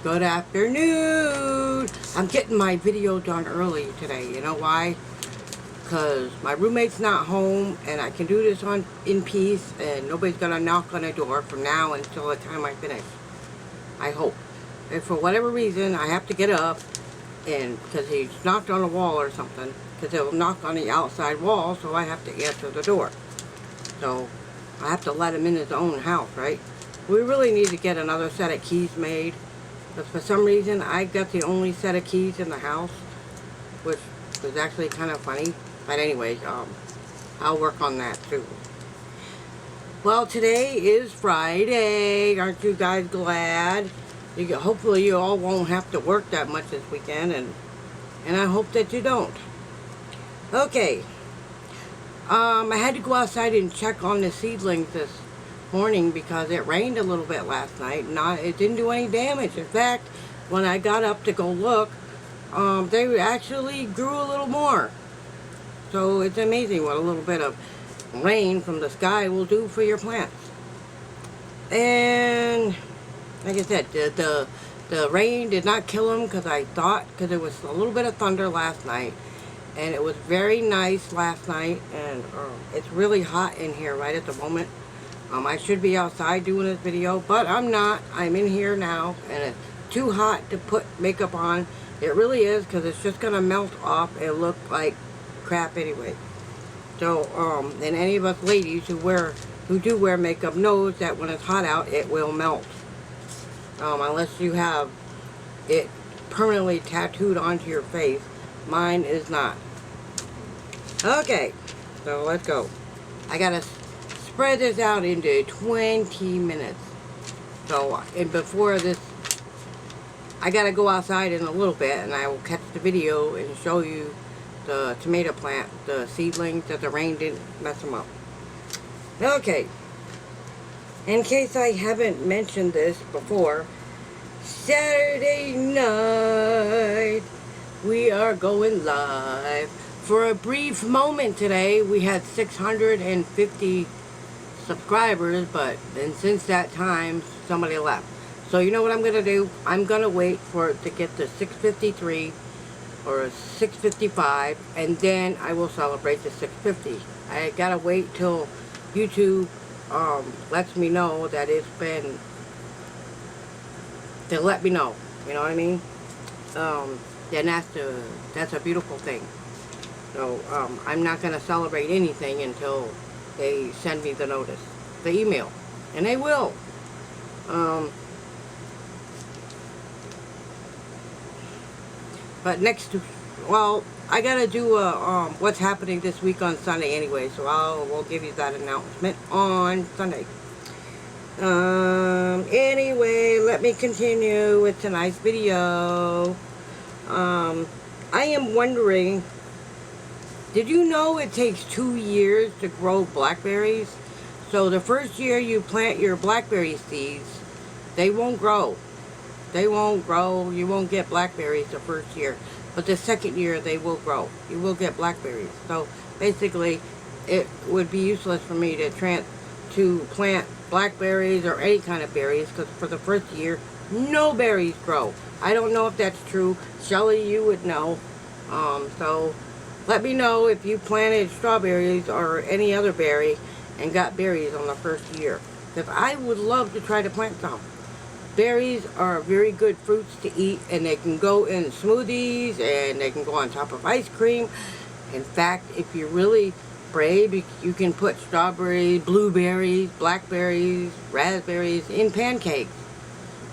Good afternoon. I'm getting my video done early today. You know why? Because my roommate's not home and I can do this in peace and nobody's going to knock on the door from now until the time I finish. I hope. If for whatever reason I have to get up and because he's knocked on a wall or something, because he'll knock on the outside wall, so I have to answer the door. So I have to let him in his own house, right? We really need to get another set of keys made. But for some reason, I got the only set of keys in the house, which was actually kind of funny. But anyway, I'll work on that too. Well, today is Friday. Aren't you guys glad? Hopefully you all won't have to work that much this weekend, and I hope that you don't. Okay. I had to go outside and check on the seedlings this morning because it rained a little bit last night. It didn't do any damage. In fact, when I got up to go look, they actually grew a little more. So it's amazing what a little bit of rain from the sky will do for your plants. And like I said, the rain did not kill them because there was a little bit of thunder last night. And it was very nice last night, and it's really hot in here right at the moment. I should be outside doing this video, but I'm not. I'm in here now, and it's too hot to put makeup on. It really is, because it's just going to melt off and look like crap anyway. So, and any of us ladies who do wear makeup knows that when it's hot out, it will melt. Unless you have it permanently tattooed onto your face. Mine is not. Okay, so let's go. I gotta spread this out into 20 minutes. So, and before this, I gotta go outside in a little bit and I will catch the video and show you the tomato plant, the seedlings that the rain didn't mess them up. Okay, in case I haven't mentioned this before, Saturday night, we are going live. For a brief moment today, we had 650 subscribers, but then since that time, somebody left. So you know what I'm going to do? I'm going to wait for it to get to 653 or 655, and then I will celebrate the 650. I got to wait till YouTube lets me know that it's been, to let me know, you know what I mean? Then that's a beautiful thing. So, I'm not going to celebrate anything until they send me the notice, the email. And they will. But well, I got to do what's happening this week on Sunday anyway, so we'll give you that announcement on Sunday. Anyway, let me continue with tonight's video. I am wondering, did you know it takes 2 years to grow blackberries? So the first year you plant your blackberry seeds, they won't grow. They won't grow. You won't get blackberries the first year. But the second year they will grow. You will get blackberries. So basically, it would be useless for me to plant blackberries or any kind of berries, because for the first year, no berries grow. I don't know if that's true. Shelly, you would know. So let me know if you planted strawberries or any other berry and got berries on the first year, because I would love to try to plant some. Berries are very good fruits to eat, and they can go in smoothies, and they can go on top of ice cream. In fact, if you're really brave, you can put strawberries, blueberries, blackberries, raspberries in pancakes.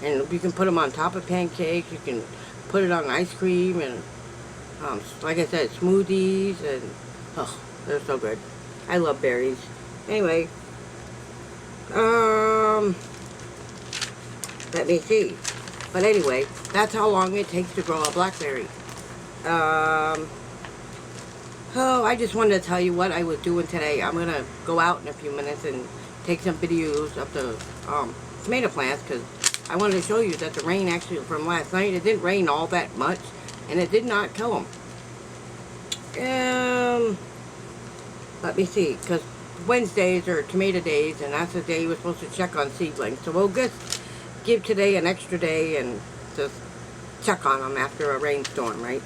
And you can put them on top of pancakes. You can put it on ice cream, and like I said, smoothies, and oh, they're so good. I love berries. Anyway, let me see. But anyway, that's how long it takes to grow a blackberry. Oh, I just wanted to tell you what I was doing today. I'm gonna go out in a few minutes and take some videos of the tomato plants, because I wanted to show you that the rain actually from last night, it didn't rain all that much, and it did not kill them. Let me see, because Wednesdays are tomato days, and that's the day we're supposed to check on seedlings. So we'll just give today an extra day and just check on them after a rainstorm, right?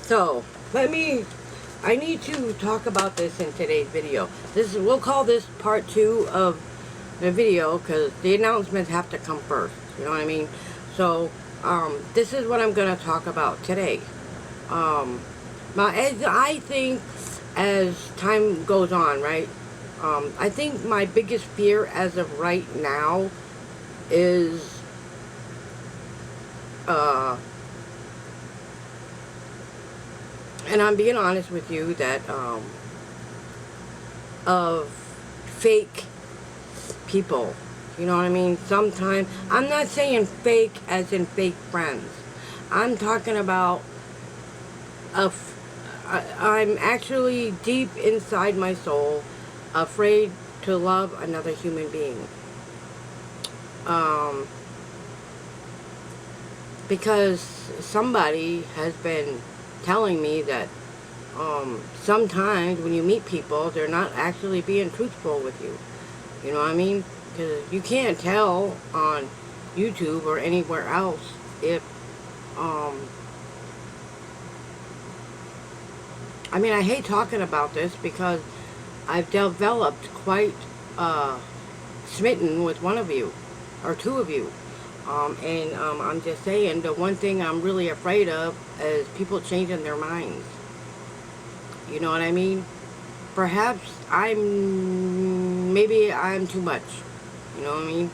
So, I need to talk about this in today's video. We'll call this part 2 of the video, because the announcements have to come first, you know what I mean? So, this is what I'm going to talk about today. Now, I think as time goes on, right, I think my biggest fear as of right now is, and I'm being honest with you, that, of fake people, you know what I mean? Sometimes, I'm not saying fake as in fake friends. I'm talking about, I'm actually deep inside my soul afraid to love another human being. Because somebody has been telling me that sometimes when you meet people, they're not actually being truthful with you. You know what I mean? Because you can't tell on YouTube or anywhere else if, I mean, I hate talking about this because I've developed quite smitten with one of you, or two of you. I'm just saying, the one thing I'm really afraid of is people changing their minds. You know what I mean? Perhaps maybe I'm too much. You know what I mean?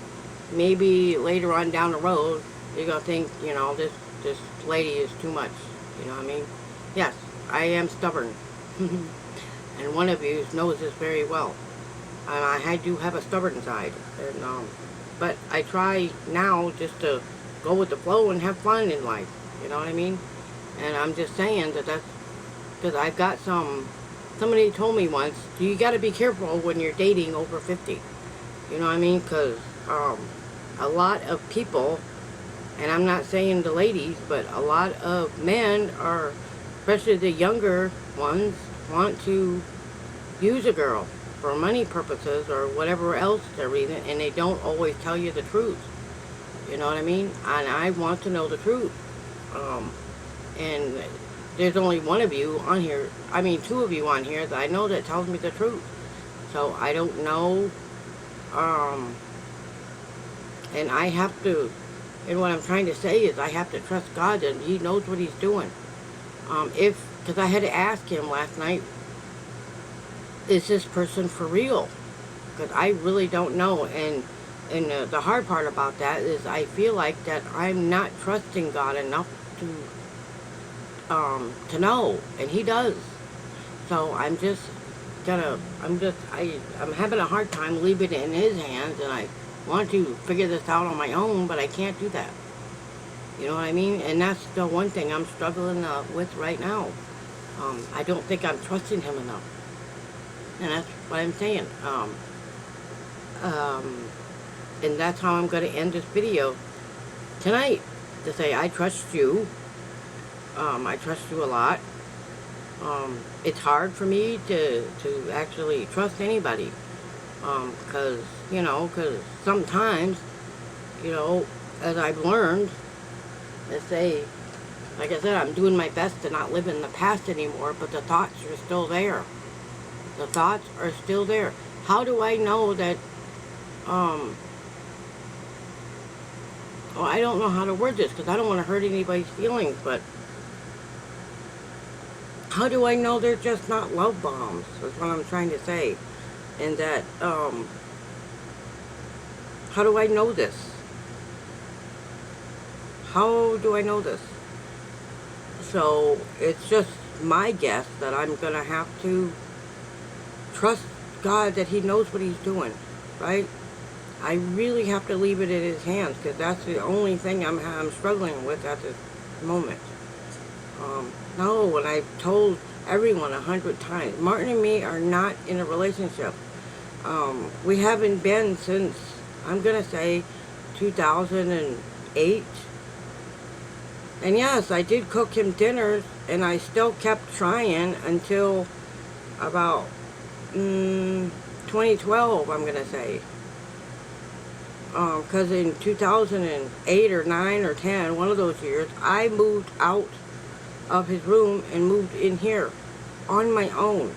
Maybe later on down the road, you're going to think, you know, this lady is too much. You know what I mean? Yes, I am stubborn. And one of you knows this very well. And I do have a stubborn side. And, but I try now just to go with the flow and have fun in life. You know what I mean? And I'm just saying that's because I've got somebody told me once, you got to be careful when you're dating over 50. You know what I mean? Because a lot of people, and I'm not saying the ladies, but a lot of men are, especially the younger ones, want to use a girl for money purposes or whatever else they're reason, and they don't always tell you the truth. You know what I mean? And I want to know the truth. And there's only one of you on here, I mean 2 of you on here that I know that tells me the truth. So I don't know, and I have to, and what I'm trying to say is I have to trust God that He knows what He's doing. Because I had to ask Him last night, is this person for real? Because I really don't know. And the hard part about that is I feel like that I'm not trusting God enough to know, and He does. So I'm having a hard time leaving it in His hands, and I want to figure this out on my own, but I can't do that. You know what I mean? And that's the one thing I'm struggling with right now. I don't think I'm trusting Him enough. And that's what I'm saying. And that's how I'm going to end this video tonight. To say, I trust you. I trust you a lot. It's hard for me to actually trust anybody. Because sometimes, as I've learned, let's say, like I said, I'm doing my best to not live in the past anymore, but the thoughts are still there. The thoughts are still there. How do I know that, well, I don't know how to word this because I don't want to hurt anybody's feelings, but how do I know they're just not love bombs? That's what I'm trying to say. And that, how do I know this? How do I know this? So, it's just my guess that I'm going to have to trust God that He knows what He's doing, right? I really have to leave it in His hands because that's the only thing I'm struggling with at this moment. No, and I've told everyone 100 times, Martin and me are not in a relationship. We haven't been since, I'm going to say, 2008. And yes, I did cook him dinners, and I still kept trying until about 2012, I'm going to say. because in 2008 or 9 or 10, one of those years, I moved out of his room and moved in here on my own.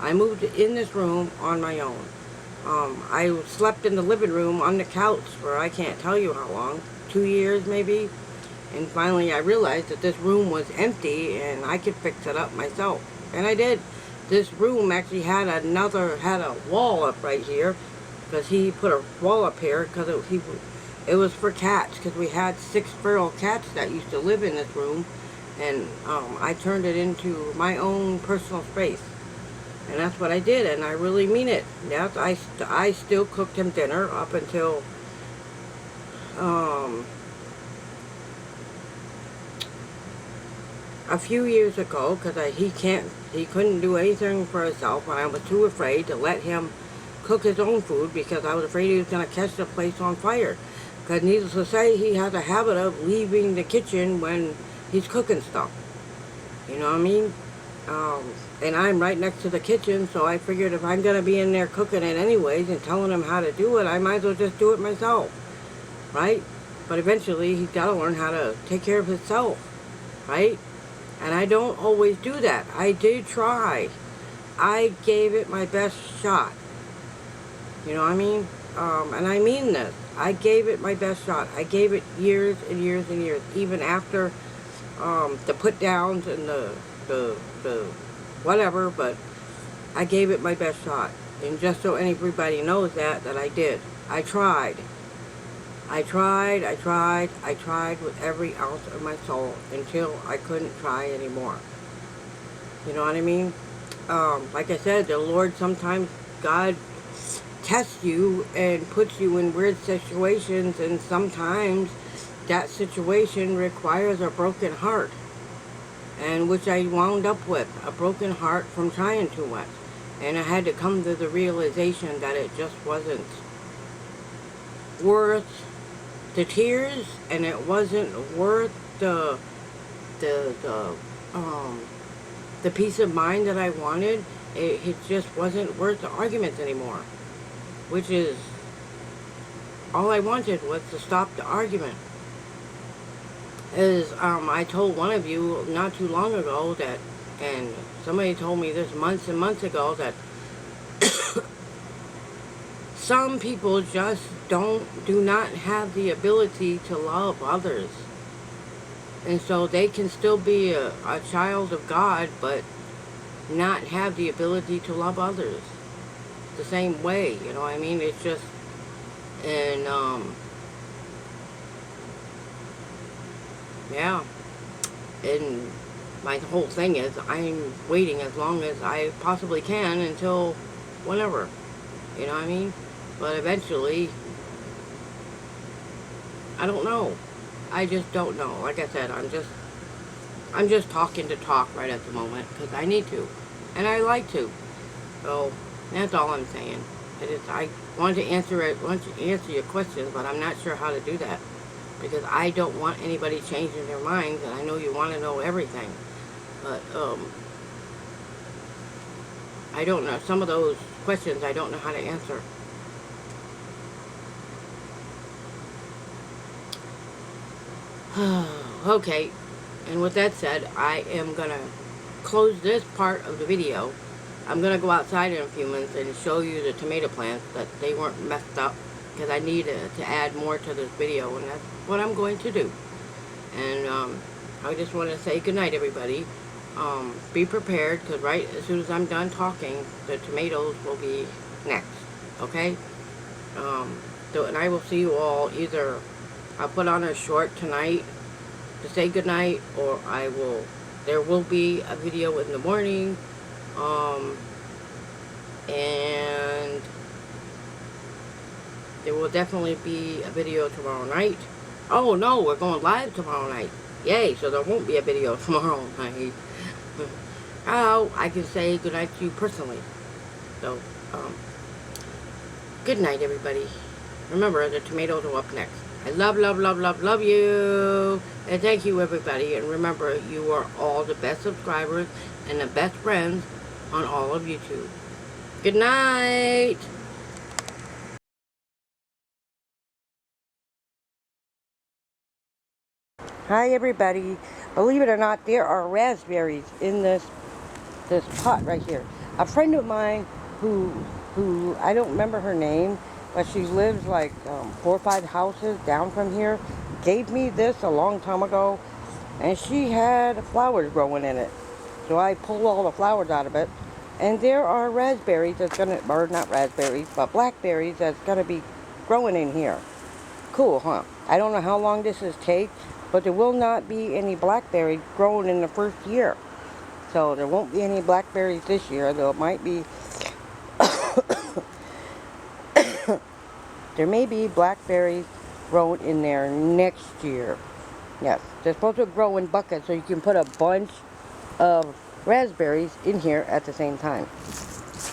I moved in this room on my own. I slept in the living room on the couch for I can't tell you how long, 2 years maybe. And finally I realized that this room was empty and I could fix it up myself. And I did. This room actually had a wall up right here, because he put a wall up here because it was for cats, because we had 6 feral cats that used to live in this room, and I turned it into my own personal space. And that's what I did, and I really mean it. Yes, I still cooked him dinner up until a few years ago, because he couldn't do anything for himself, and I was too afraid to let him cook his own food, because I was afraid he was going to catch the place on fire. Because needless to say, he has a habit of leaving the kitchen when he's cooking stuff. You know what I mean? And I'm right next to the kitchen, so I figured if I'm going to be in there cooking it anyways and telling him how to do it, I might as well just do it myself. Right? But eventually, he's got to learn how to take care of himself. Right? And I don't always do that. I did try. I gave it my best shot. You know what I mean? And I mean this. I gave it my best shot. I gave it years and years and years. Even after the put downs and the whatever, but I gave it my best shot. And just so everybody knows that I did. I tried. I tried with every ounce of my soul until I couldn't try anymore. You know what I mean? Like I said, the Lord, sometimes God tests you and puts you in weird situations, and sometimes that situation requires a broken heart. And which I wound up with, a broken heart from trying too much. And I had to come to the realization that it just wasn't worth the tears, and it wasn't worth the peace of mind that I wanted. It just wasn't worth the arguments anymore. Which is, all I wanted was to stop the argument. I told one of you not too long ago that, and somebody told me this months and months ago, that some people just do not have the ability to love others. And so they can still be a child of God, but not have the ability to love others the same way. You know what I mean? It's just, and yeah, and my whole thing is I'm waiting as long as I possibly can until whenever, you know what I mean? But eventually, I don't know. I just don't know. Like I said, I'm just talking to talk right at the moment because I need to, and I like to. So that's all I'm saying. I want to answer your questions, but I'm not sure how to do that. Because I don't want anybody changing their minds, and I know you want to know everything. But, I don't know. Some of those questions I don't know how to answer. Okay. And with that said, I am going to close this part of the video. I'm going to go outside in a few minutes and show you the tomato plants, that they weren't messed up. Because I need to add more to this video, and that's what I'm going to do. And I just want to say goodnight, everybody. Be prepared, because right as soon as I'm done talking, the tomatoes will be next. Okay? So, and I will see you all either. I'll put on a short tonight to say goodnight, or there will be a video in the morning. And there will definitely be a video tomorrow night. Oh no, we're going live tomorrow night. Yay, so there won't be a video tomorrow night. Oh, I can say goodnight to you personally. So, good night, everybody. Remember, the tomatoes are up next. I love you. And thank you, everybody. And remember, you are all the best subscribers and the best friends on all of YouTube. Good night. Hi everybody. Believe it or not, there are raspberries in this pot right here. A friend of mine who I don't remember her name, but she lives like 4 or 5 houses down from here, gave me this a long time ago, and she had flowers growing in it. So I pulled all the flowers out of it, and there are raspberries that's gonna, or not raspberries, but blackberries that's gonna be growing in here. Cool, huh? I don't know how long this is take, but there will not be any blackberries growing in the first year. So there won't be any blackberries this year, though it might be, there may be blackberries grown in there next year. Yes, they're supposed to grow in buckets so you can put a bunch of raspberries in here at the same time.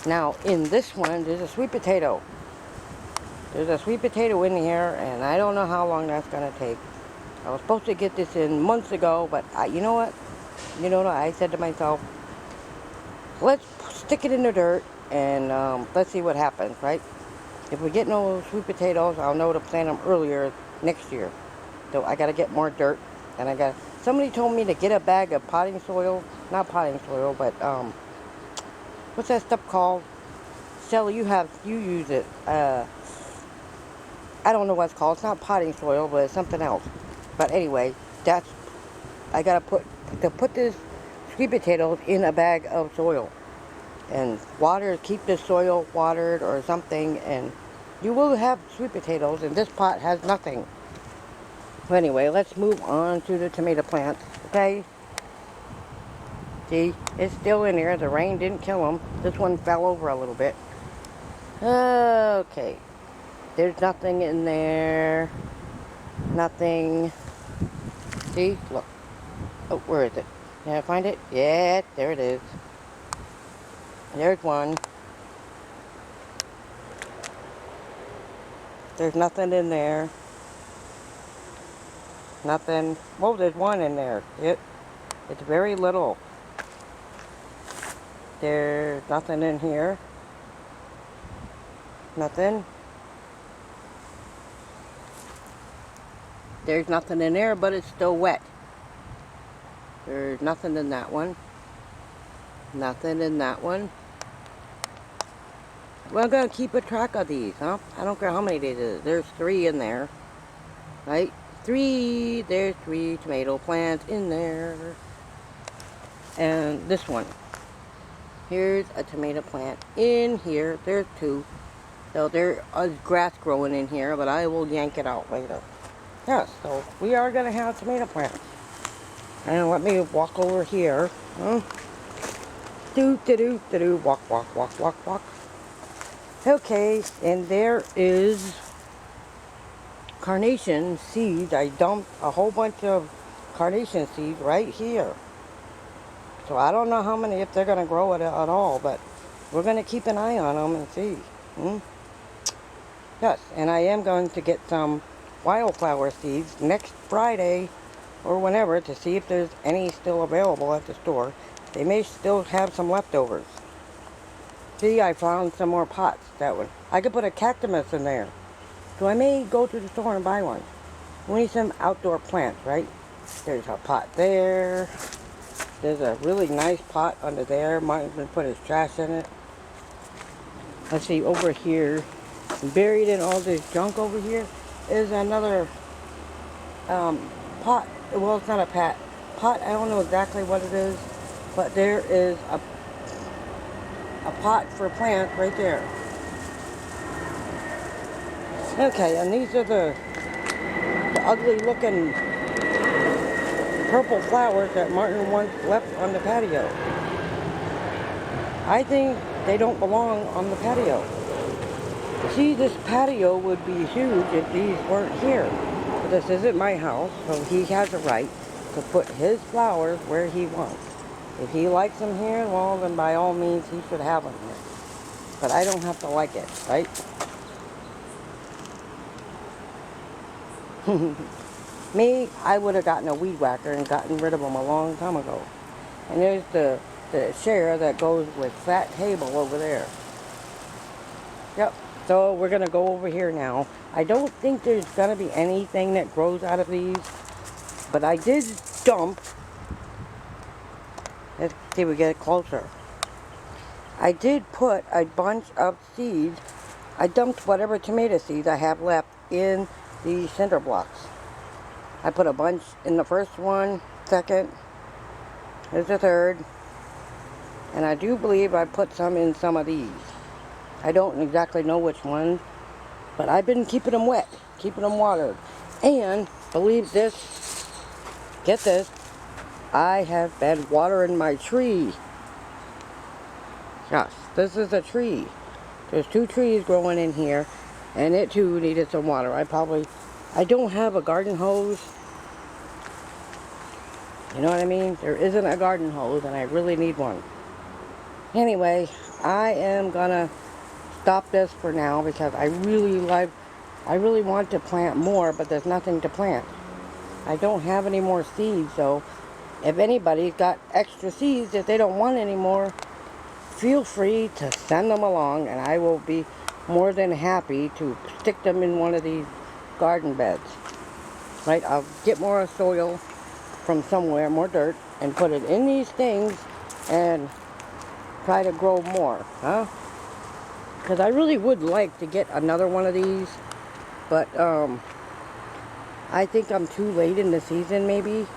Now, in this one, there's a sweet potato. There's a sweet potato in here, and I don't know how long that's going to take. I was supposed to get this in months ago, but you know what? You know what? I said to myself, let's stick it in the dirt, and let's see what happens, right? If we get no sweet potatoes, I'll know to plant them earlier next year. So I got to get more dirt, and somebody told me to get a bag of potting soil. Not potting soil, but, what's that stuff called? Sally, you use it. I don't know what it's called. It's not potting soil, but it's something else. But anyway, I gotta put this sweet potatoes in a bag of soil. And keep the soil watered or something, and you will have sweet potatoes, and this pot has nothing. But anyway, let's move on to the tomato plants, okay? See, it's still in there. The rain didn't kill them. This one fell over a little bit. Okay. There's nothing in there. Nothing. See? Look. Oh, where is it? Can I find it? Yeah, there it is. There's one. There's nothing in there. Nothing. Well, there's one in there. It's very little. There's nothing in here. Nothing. There's nothing in there, but it's still wet. There's nothing in that one. Nothing in that one. We're going to keep a track of these, huh? I don't care how many days it is. There's 3 in there. Right? 3. There's 3 tomato plants in there. And this one. Here's a tomato plant in here. There's 2. So there's grass growing in here, but I will yank it out later. Yes, so we are going to have tomato plants. And let me walk over here. Walk. Okay, and there is carnation seeds. I dumped a whole bunch of carnation seeds right here. So I don't know how many, if they're going to grow it at all, but we're going to keep an eye on them and see. Yes, and I am going to get some wildflower seeds next Friday or whenever to see if there's any still available at the store. They may still have some leftovers. See, I found some more pots. I could put a cactus in there. So I may go to the store and buy one. We need some outdoor plants, right? There's a pot there. There's a really nice pot under there. Martin's gonna put his trash in it. Let's see, over here, buried in all this junk over here, is another pot. Well, it's not a pot. I don't know exactly what it is, but there is a pot for plants right there. Okay, and these are the ugly looking purple flowers that Martin once left on the patio. I think they don't belong on the patio. See, this patio would be huge if these weren't here. But this isn't my house, so he has a right to put his flowers where he wants. If he likes them here, well, then by all means he should have them here. But I don't have to like it, right? Me, I would have gotten a weed whacker and gotten rid of them a long time ago. And there's the chair that goes with that table over there. Yep. So we're going to go over here now. I don't think there's going to be anything that grows out of these. But I did dump. Let's see if we get it closer. I did put a bunch of seeds. I dumped whatever tomato seeds I have left in the cinder blocks. I put a bunch in the first one, second, there's the third, and I do believe I put some in some of these. I don't exactly know which ones, but I've been keeping them wet, keeping them watered. And, believe this, get this, I have been watering my tree. Yes, this is a tree. There's 2 trees growing in here, and it too needed some water. I don't have a garden hose. You know what I mean? There isn't a garden hose, and I really need one. Anyway, I am gonna stop this for now because I really want to plant more, but there's nothing to plant. I don't have any more seeds, so if anybody's got extra seeds that they don't want anymore, feel free to send them along, and I will be more than happy to stick them in one of these garden beds. Right? I'll get more soil from somewhere, more dirt, and put it in these things and try to grow more, huh? Because I really would like to get another one of these, but I think I'm too late in the season, maybe.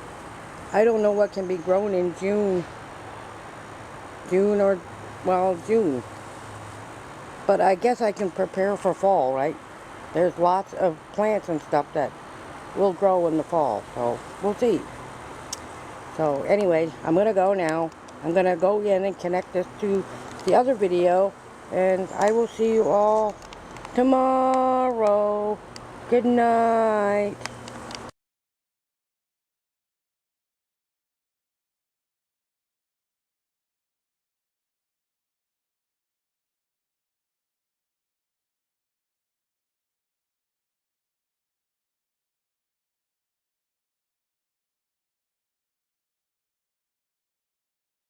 I don't know what can be grown in June. June. But I guess I can prepare for fall, right? There's lots of plants and stuff that will grow in the fall, so we'll see. So anyway, I'm going to go now. I'm going to go in and connect this to the other video, and I will see you all tomorrow. Good night.